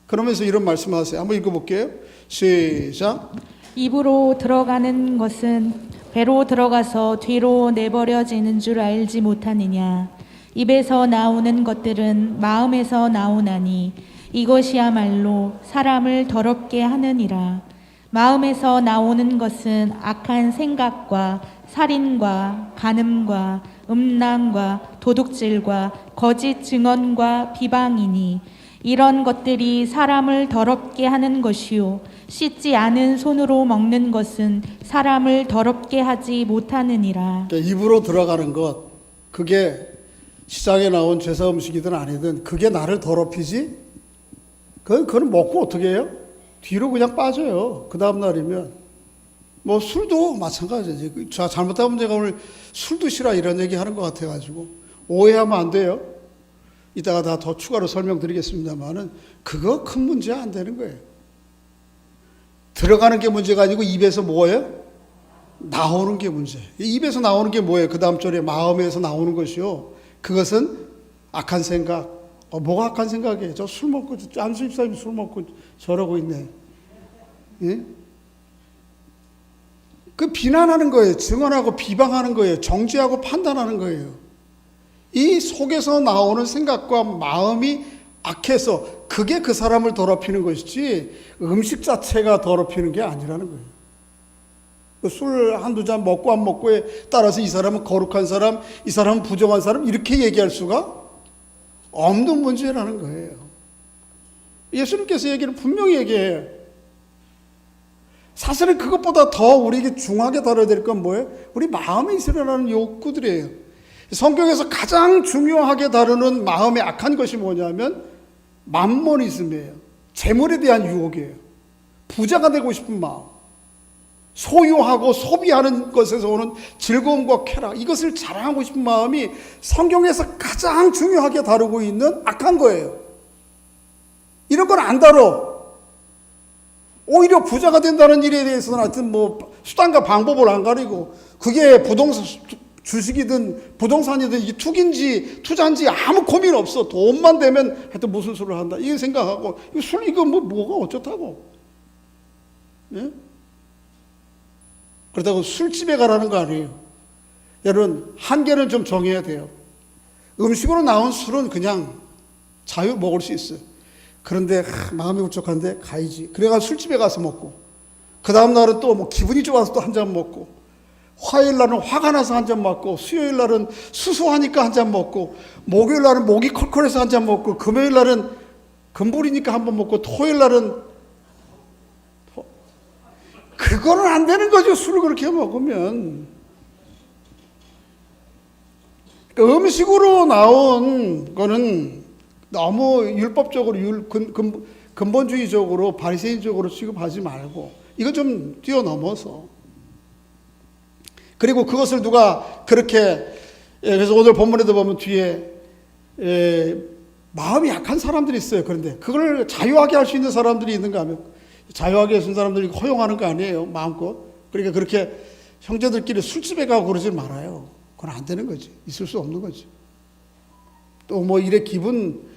그러면서 이런 말씀하세요. 한번 읽어볼게요. 시작. 입으로 들어가는 것은 배로 들어가서 뒤로 내버려지는 줄 알지 못하느냐. 입에서 나오는 것들은 마음에서 나오나니 이것이야말로 사람을 더럽게 하느니라. 마음에서 나오는 것은 악한 생각과 살인과 간음과 음란과 도둑질과 거짓 증언과 비방이니 이런 것들이 사람을 더럽게 하는 것이요 씻지 않은 손으로 먹는 것은 사람을 더럽게 하지 못하느니라. 입으로 들어가는 것, 그게 시장에 나온 제사 음식이든 아니든 그게 나를 더럽히지? 그건 먹고 어떻게 해요? 뒤로 그냥 빠져요. 그 다음 날이면. 뭐 술도 마찬가지지. 잘못하면 제가 오늘 술 드시라 이런 얘기 하는 것 같아가지고 오해하면 안 돼요. 이따가 다 더 추가로 설명드리겠습니다만은 그거 큰 문제 안 되는 거예요. 들어가는 게 문제가 아니고 입에서 뭐예요? 나오는 게 문제. 입에서 나오는 게 뭐예요? 그 다음 절에 마음에서 나오는 것이요. 그것은 악한 생각, 뭐가 악한 생각이에요? 저 술 먹고, 안수 집사님이 술 먹고 저러고 있네. 예? 그 비난하는 거예요. 증언하고 비방하는 거예요. 정죄하고 판단하는 거예요. 이 속에서 나오는 생각과 마음이 악해서 그게 그 사람을 더럽히는 것이지 음식 자체가 더럽히는 게 아니라는 거예요. 술 한두 잔 먹고 안 먹고에 따라서 이 사람은 거룩한 사람, 이 사람은 부정한 사람 이렇게 얘기할 수가 없는 문제라는 거예요. 예수님께서 얘기를 분명히 얘기해요. 사실은 그것보다 더 우리에게 중하게 다뤄야 될 건 뭐예요? 우리 마음에 있으려는 욕구들이에요. 성경에서 가장 중요하게 다루는 마음의 악한 것이 뭐냐면 맘모니즘이에요. 재물에 대한 유혹이에요. 부자가 되고 싶은 마음, 소유하고 소비하는 것에서 오는 즐거움과 쾌락, 이것을 자랑하고 싶은 마음이 성경에서 가장 중요하게 다루고 있는 악한 거예요. 이런 건 안 다뤄. 오히려 부자가 된다는 일에 대해서는 하여튼 뭐 수단과 방법을 안 가리고 그게 부동산 주식이든 부동산이든 이 투기인지 투자인지 아무 고민 없어. 돈만 되면 하여튼 무슨 수를 한다. 이거 생각하고 이거 뭐가 어쩌다고. 예? 그렇다고 술집에 가라는 거 아니에요. 여러분 한계는 좀 정해야 돼요. 음식으로 나온 술은 그냥 자유 먹을 수 있어요. 그런데 마음이 울적한데 가야지. 그래가 술집에 가서 먹고 그 다음 날은 또 뭐 기분이 좋아서 또 한 잔 먹고 화요일 날은 화가 나서 한 잔 먹고 수요일 날은 수수하니까 한 잔 먹고 목요일 날은 목이 컬컬해서 한 잔 먹고 금요일 날은 금불이니까 한 번 먹고 토요일 날은 그거는 안 되는 거죠. 술을 그렇게 먹으면. 그러니까 음식으로 나온 거는 너무 율법적으로 근본주의적으로 바리새인적으로 취급하지 말고 이거 좀 뛰어넘어서, 그리고 그것을 누가 그렇게, 그래서 오늘 본문에도 보면 뒤에 마음이 약한 사람들이 있어요. 그런데 그걸 자유하게 할 수 있는 사람들이 있는가 하면 자유하게 해준 사람들이 허용하는 거 아니에요. 마음껏. 그러니까 그렇게 형제들끼리 술집에 가고 그러지 말아요. 그건 안 되는 거지. 있을 수 없는 거지. 또 뭐 이래 기분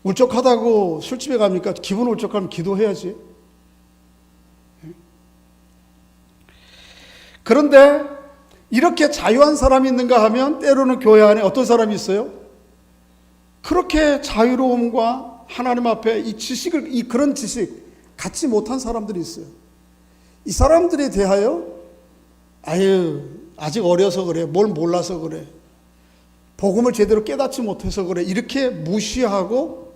울적하다고 술집에 갑니까? 기분 울적하면 기도해야지. 그런데 이렇게 자유한 사람이 있는가 하면 때로는 교회 안에 어떤 사람이 있어요? 그렇게 자유로움과 하나님 앞에 이 지식을, 그런 지식 갖지 못한 사람들이 있어요. 이 사람들에 대하여 아직 어려서 그래, 뭘 몰라서 그래, 복음을 제대로 깨닫지 못해서 그래, 이렇게 무시하고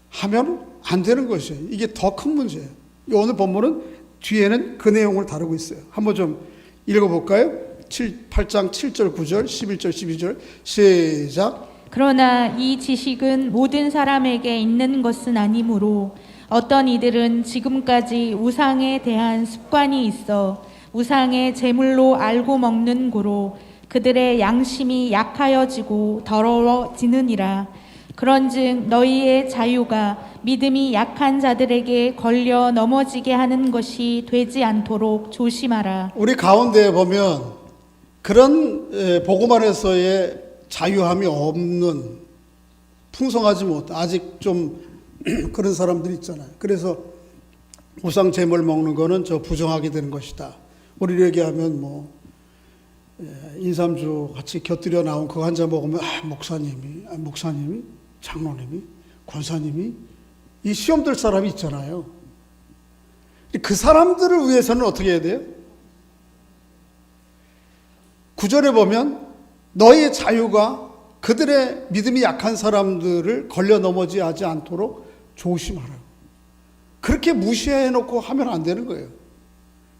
하면 안 되는 것이에요. 이게 더 큰 문제예요. 오늘 본문은 뒤에는 그 내용을 다루고 있어요. 한번 좀 읽어볼까요? 8장 7절 9절 11절 12절 시작. 그러나 이 지식은 모든 사람에게 있는 것은 아니므로 어떤 이들은 지금까지 우상에 대한 습관이 있어 우상의 제물로 알고 먹는 고로 그들의 양심이 약하여지고 더러워지느니라. 그런즉 너희의 자유가 믿음이 약한 자들에게 걸려 넘어지게 하는 것이 되지 않도록 조심하라. 우리 가운데 보면 그런 복음 안에서의 자유함이 없는, 풍성하지 못, 아직 좀 그런 사람들이 있잖아요. 그래서 우상 제물 먹는 거는 저 부정하게 되는 것이다. 우리 얘기하면 뭐 인삼주 같이 곁들여 나온 그거 한 잔 먹으면 목사님이 장로님이 권사님이 이 시험 들 사람이 있잖아요. 그 사람들을 위해서는 어떻게 해야 돼요? 9절에 보면 너희의 자유가 그들의 믿음이 약한 사람들을 걸려 넘어지 하지 않도록 조심하라고. 그렇게 무시해놓고 하면 안 되는 거예요.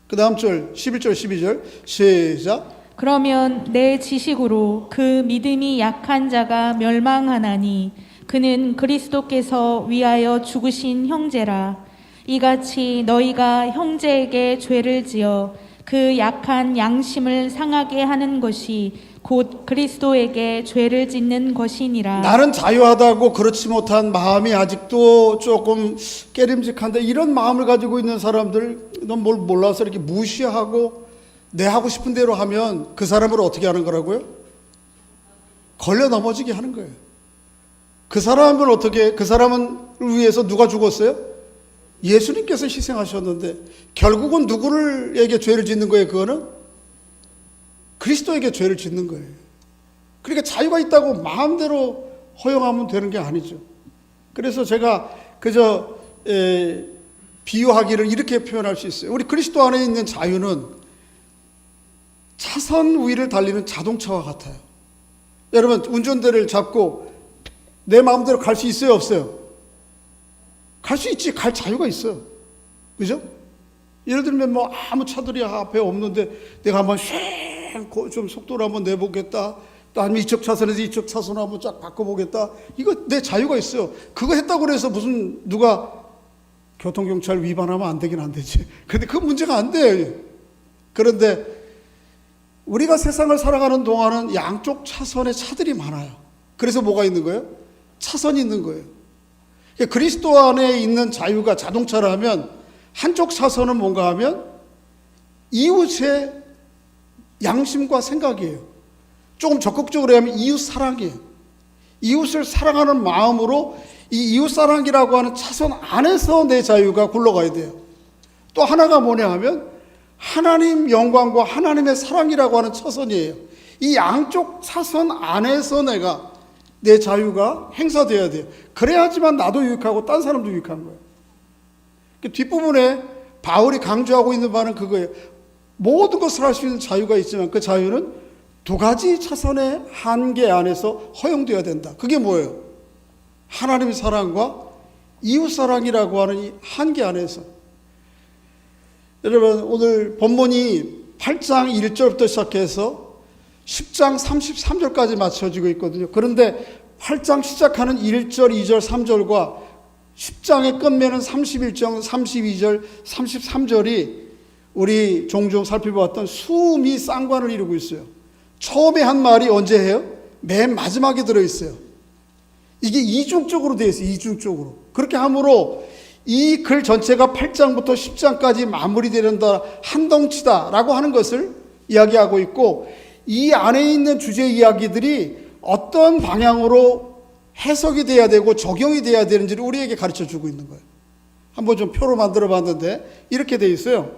그 다음 절 11절 12절 시작. 그러면 내 지식으로 그 믿음이 약한 자가 멸망하나니 그는 그리스도께서 위하여 죽으신 형제라. 이같이 너희가 형제에게 죄를 지어 그 약한 양심을 상하게 하는 것이 곧 그리스도에게 죄를 짓는 것이니라. 나는 자유하다고 그렇지 못한 마음이 아직도 조금 깨림직한데, 이런 마음을 가지고 있는 사람들, 넌 뭘 몰라서 이렇게 무시하고 내 하고 싶은 대로 하면 그 사람을 어떻게 하는 거라고요? 걸려 넘어지게 하는 거예요. 그 사람은 어떻게, 그 사람을 위해서 누가 죽었어요? 예수님께서 희생하셨는데 결국은 누구에게 죄를 짓는 거예요? 그거는 그리스도에게 죄를 짓는 거예요. 그러니까 자유가 있다고 마음대로 허용하면 되는 게 아니죠. 그래서 제가 그저 비유하기를 이렇게 표현할 수 있어요. 우리 그리스도 안에 있는 자유는 차선 위를 달리는 자동차와 같아요. 여러분, 운전대를 잡고 내 마음대로 갈 수 있어요, 없어요? 갈 수 있지. 갈 자유가 있어요. 그죠? 예를 들면 뭐 아무 차들이 앞에 없는데 내가 한번 좀 속도를 한번 내보겠다. 또 아니면 이쪽 차선에서 이쪽 차선을 한번 쫙 바꿔보겠다. 이거 내 자유가 있어요. 그거 했다고 해서 무슨 누가 교통경찰 위반하면 안 되긴 안 되지. 근데 그 문제가 안 돼요. 그런데 우리가 세상을 살아가는 동안은 양쪽 차선에 차들이 많아요. 그래서 뭐가 있는 거예요? 차선이 있는 거예요. 그리스도 안에 있는 자유가 자동차라면 한쪽 차선은 뭔가 하면 이웃의 양심과 생각이에요. 조금 적극적으로 하면 이웃 사랑이에요. 이웃을 사랑하는 마음으로 이 이웃 사랑이라고 하는 차선 안에서 내 자유가 굴러가야 돼요. 또 하나가 뭐냐 하면 하나님 영광과 하나님의 사랑이라고 하는 차선이에요. 이 양쪽 차선 안에서 내가 내 자유가 행사돼야 돼요. 그래야지만 나도 유익하고 딴 사람도 유익한 거예요. 뒷부분에 바울이 강조하고 있는 바는 그거예요. 모든 것을 할 수 있는 자유가 있지만 그 자유는 두 가지 차선의 한계 안에서 허용되어야 된다. 그게 뭐예요? 하나님의 사랑과 이웃 사랑이라고 하는 이 한계 안에서. 여러분, 오늘 본문이 8장 1절부터 시작해서 10장 33절까지 맞춰지고 있거든요. 그런데 8장 시작하는 1절, 2절, 3절과 10장의 끝맺는 31절, 32절, 33절이 우리 종종 살펴보았던 수미 쌍관을 이루고 있어요. 처음에 한 말이 언제 해요? 맨 마지막에 들어있어요. 이게 이중적으로 되어 있어요. 이중적으로. 그렇게 함으로 이 글 전체가 8장부터 10장까지 마무리되는다, 한덩치다라고 하는 것을 이야기하고 있고, 이 안에 있는 주제 이야기들이 어떤 방향으로 해석이 돼야 되고 적용이 돼야 되는지를 우리에게 가르쳐 주고 있는 거예요. 한번 좀 표로 만들어 봤는데 이렇게 되어 있어요.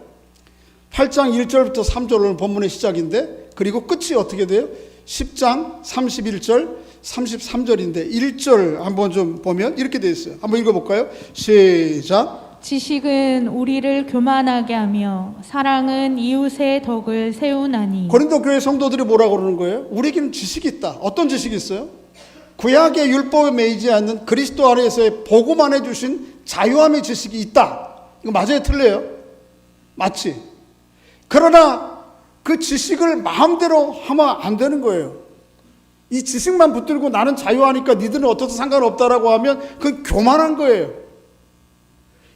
8장 1절부터 3절은 본문의 시작인데, 그리고 끝이 어떻게 돼요? 10장 31절 33절인데 1절 한번 좀 보면 이렇게 되어 있어요. 한번 읽어볼까요? 시작. 지식은 우리를 교만하게 하며 사랑은 이웃의 덕을 세우나니. 고린도 교회 성도들이 뭐라고 그러는 거예요? 우리에게는 지식이 있다. 어떤 지식이 있어요? 구약의 율법에 매이지 않는 그리스도 안에서의 복음 안에 주신 자유함의 지식이 있다. 이거 맞아요? 틀려요? 맞지? 그러나 그 지식을 마음대로 하면 안 되는 거예요. 이 지식만 붙들고 나는 자유하니까 니들은 어떠도 상관없다라고 하면 그건 교만한 거예요.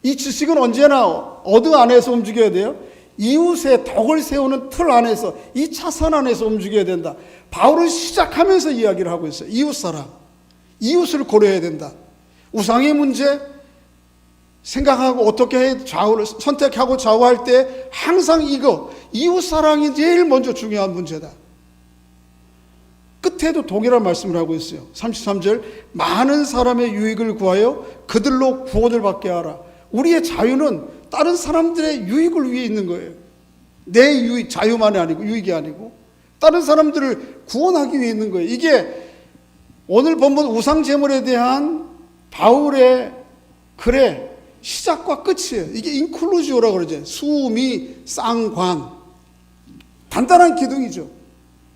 이 지식은 언제나 어느 안에서 움직여야 돼요? 이웃의 덕을 세우는 틀 안에서, 이 차선 안에서 움직여야 된다. 바울은 시작하면서 이야기를 하고 있어요. 이웃 사랑, 이웃을 고려해야 된다. 우상의 문제 생각하고 어떻게 선택하고 좌우할 때 항상 이거 이웃 사랑이 제일 먼저 중요한 문제다. 끝에도 동일한 말씀을 하고 있어요. 33절, 많은 사람의 유익을 구하여 그들로 구원을 받게 하라. 우리의 자유는 다른 사람들의 유익을 위해 있는 거예요. 내 유익, 자유만이 아니고, 유익이 아니고 다른 사람들을 구원하기 위해 있는 거예요. 이게 오늘 본문 우상제물에 대한 바울의 글의 시작과 끝이에요. 이게 인클루지오라고 그러죠. 수미, 쌍관. 단단한 기둥이죠.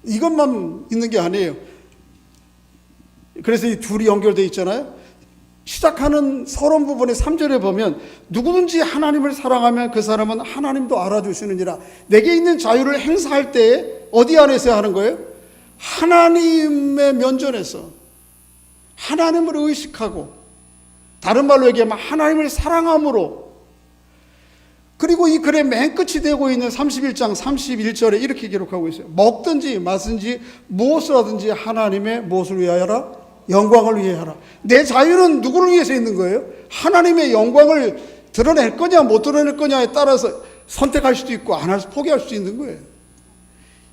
이것만 있는 게 아니에요. 그래서 이 둘이 연결되어 있잖아요. 시작하는 서론 부분의 3절에 보면 누구든지 하나님을 사랑하면 그 사람은 하나님도 알아주시느니라. 내게 있는 자유를 행사할 때 어디 안에서 하는 거예요? 하나님의 면전에서 하나님을 의식하고, 다른 말로 얘기하면 하나님을 사랑함으로. 그리고 이 글의 맨 끝이 되고 있는 31장 31절에 이렇게 기록하고 있어요. 먹든지 마든지 무엇을 하든지 하나님의 무엇을 위하여라? 영광을 위하여라. 내 자유는 누구를 위해서 있는 거예요? 하나님의 영광을 드러낼 거냐 못 드러낼 거냐에 따라서 선택할 수도 있고 안 할 수, 포기할 수도 있는 거예요.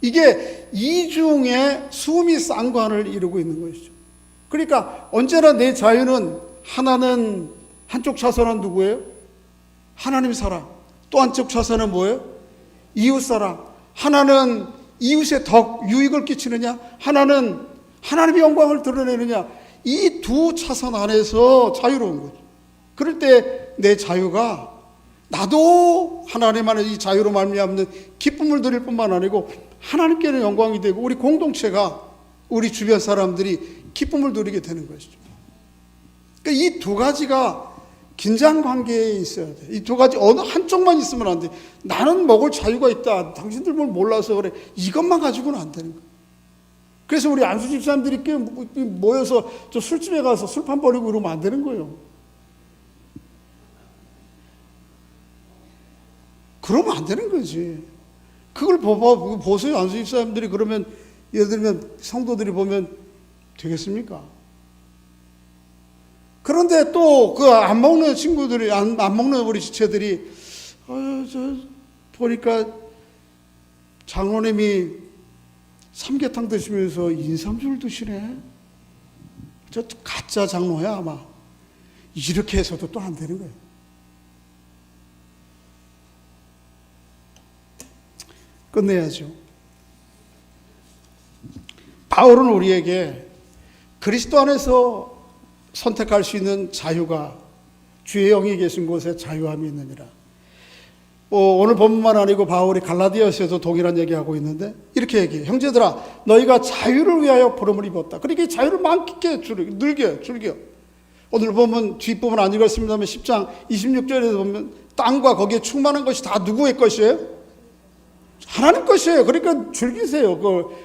이게 이중의 수미 쌍관을 이루고 있는 것이죠. 그러니까 언제나 내 자유는 하나는 한쪽 차선은 누구예요? 하나님 사랑. 또 한쪽 차선은 뭐예요? 이웃 사랑. 하나는 이웃에 더 유익을 끼치느냐, 하나는 하나님의 영광을 드러내느냐. 이 두 차선 안에서 자유로운 거죠. 그럴 때 내 자유가 나도 하나님 안에 이 자유로 말미암는 기쁨을 드릴 뿐만 아니고 하나님께는 영광이 되고 우리 공동체가, 우리 주변 사람들이 기쁨을 누리게 되는 것이죠. 그러니까 이 두 가지가 긴장 관계에 있어야 돼. 이 두 가지 어느 한쪽만 있으면 안 돼. 나는 먹을 자유가 있다. 당신들 뭘 몰라서 그래. 이것만 가지고는 안 되는 거야. 그래서 우리 안수 집사님들이 모여서 저 술집에 가서 술판 버리고 이러면 안 되는 거예요. 그러면 안 되는 거지. 그걸 보세요. 안수 집사님들이 그러면, 예를 들면 성도들이 보면 되겠습니까? 그런데 또 그 안 먹는 친구들이, 안 먹는 우리 지체들이, 저 보니까 장로님이 삼계탕 드시면서 인삼주를 드시네. 저 가짜 장로야 아마. 이렇게 해서도 또 안 되는 거예요. 끝내야죠. 바울은 우리에게 그리스도 안에서 선택할 수 있는 자유가, 주의 영이 계신 곳에 자유함이 있느니라. 오늘 본문만 아니고 바울이 갈라디아서에도 동일한 얘기하고 있는데 이렇게 얘기해요. 형제들아, 너희가 자유를 위하여 부름을 입었다. 그러니까 자유를 많게 즐겨. 오늘 보면 뒷부분 안 읽었습니다만 10장 26절에 보면 땅과 거기에 충만한 것이 다 누구의 것이에요? 하나님 것이에요. 그러니까 즐기세요.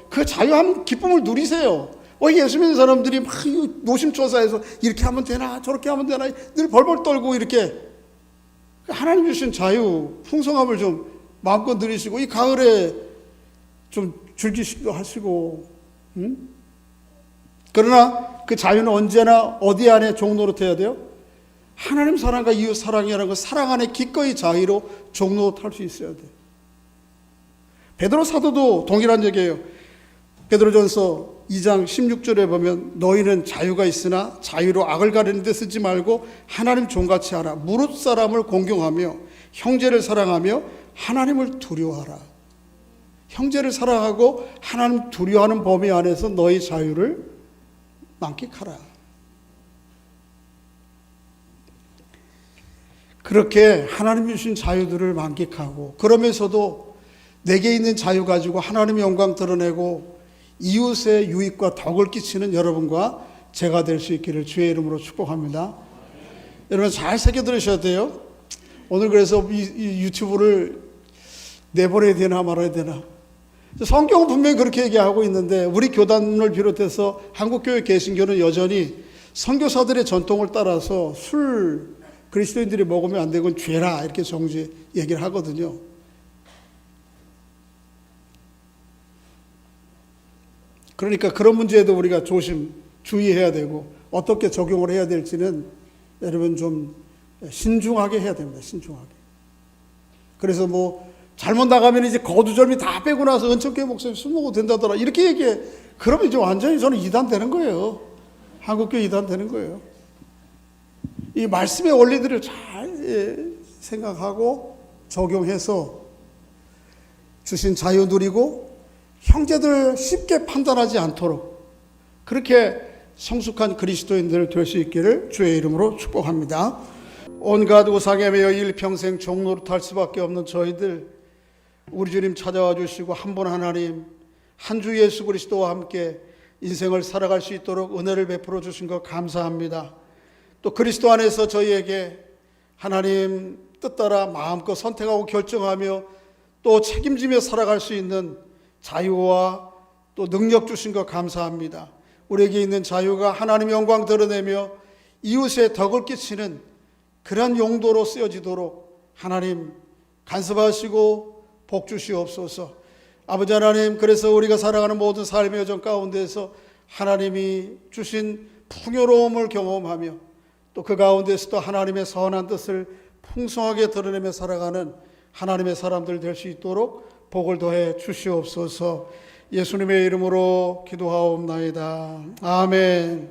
그 자유함, 기쁨을 누리세요. 예수 믿는 사람들이 막 노심초사해서 이렇게 하면 되나 저렇게 하면 되나 늘 벌벌 떨고 이렇게, 하나님 주신 자유, 풍성함을 좀 마음껏 누리시고 이 가을에 좀 즐기시기도 하시고, 그러나 그 자유는 언제나 어디 안에 종노릇해야 돼요? 하나님 사랑과 이웃 사랑이라는 그 사랑 안에 기꺼이 자유로 종노릇할 수 있어야 돼요. 베드로 사도도 동일한 얘기예요. 베드로전서 2장 16절에 보면 너희는 자유가 있으나 자유로 악을 가리는 데 쓰지 말고 하나님 종같이 하라. 무릇 사람을 공경하며 형제를 사랑하며 하나님을 두려워하라. 형제를 사랑하고 하나님 두려워하는 범위 안에서 너희 자유를 만끽하라. 그렇게 하나님 주신 자유들을 만끽하고, 그러면서도 내게 있는 자유 가지고 하나님의 영광 드러내고 이웃의 유익과 덕을 끼치는 여러분과 제가 될 수 있기를 주의 이름으로 축복합니다. 여러분 잘 새겨 들으셔야 돼요. 오늘 그래서 이 유튜브를 내보내야 되나 말아야 되나. 성경은 분명히 그렇게 얘기하고 있는데 우리 교단을 비롯해서 한국교회 개신교는 여전히 선교사들의 전통을 따라서 술 그리스도인들이 먹으면 안 되건 죄라 이렇게 정지 얘기를 하거든요. 그러니까 그런 문제에도 우리가 주의해야 되고 어떻게 적용을 해야 될지는 여러분 좀 신중하게 해야 됩니다. 신중하게. 그래서 잘못 나가면 이제 거두절미 다 빼고 나서 은총교회 목사님 술 먹어도 된다더라 이렇게 얘기해. 그러면 이제 완전히 저는 이단 되는 거예요. 한국교회 이단 되는 거예요. 이 말씀의 원리들을 잘 생각하고 적용해서 주신 자유 누리고 형제들 쉽게 판단하지 않도록 그렇게 성숙한 그리스도인들 될 수 있기를 주의 이름으로 축복합니다. 온갖 우상에 매여 일평생 종노릇할 수밖에 없는 저희들, 우리 주님 찾아와 주시고 한 분 하나님, 한 주 예수 그리스도와 함께 인생을 살아갈 수 있도록 은혜를 베풀어 주신 것 감사합니다. 또 그리스도 안에서 저희에게 하나님 뜻 따라 마음껏 선택하고 결정하며 또 책임지며 살아갈 수 있는 자유와 또 능력 주신 것 감사합니다. 우리에게 있는 자유가 하나님의 영광 드러내며 이웃의 덕을 끼치는 그러한 용도로 쓰여지도록 하나님 간섭하시고 복 주시옵소서. 아버지 하나님, 그래서 우리가 살아가는 모든 삶의 여정 가운데서 하나님이 주신 풍요로움을 경험하며 또 그 가운데서도 하나님의 선한 뜻을 풍성하게 드러내며 살아가는 하나님의 사람들 될 수 있도록 복을 더해 주시옵소서. 예수님의 이름으로 기도하옵나이다. 아멘.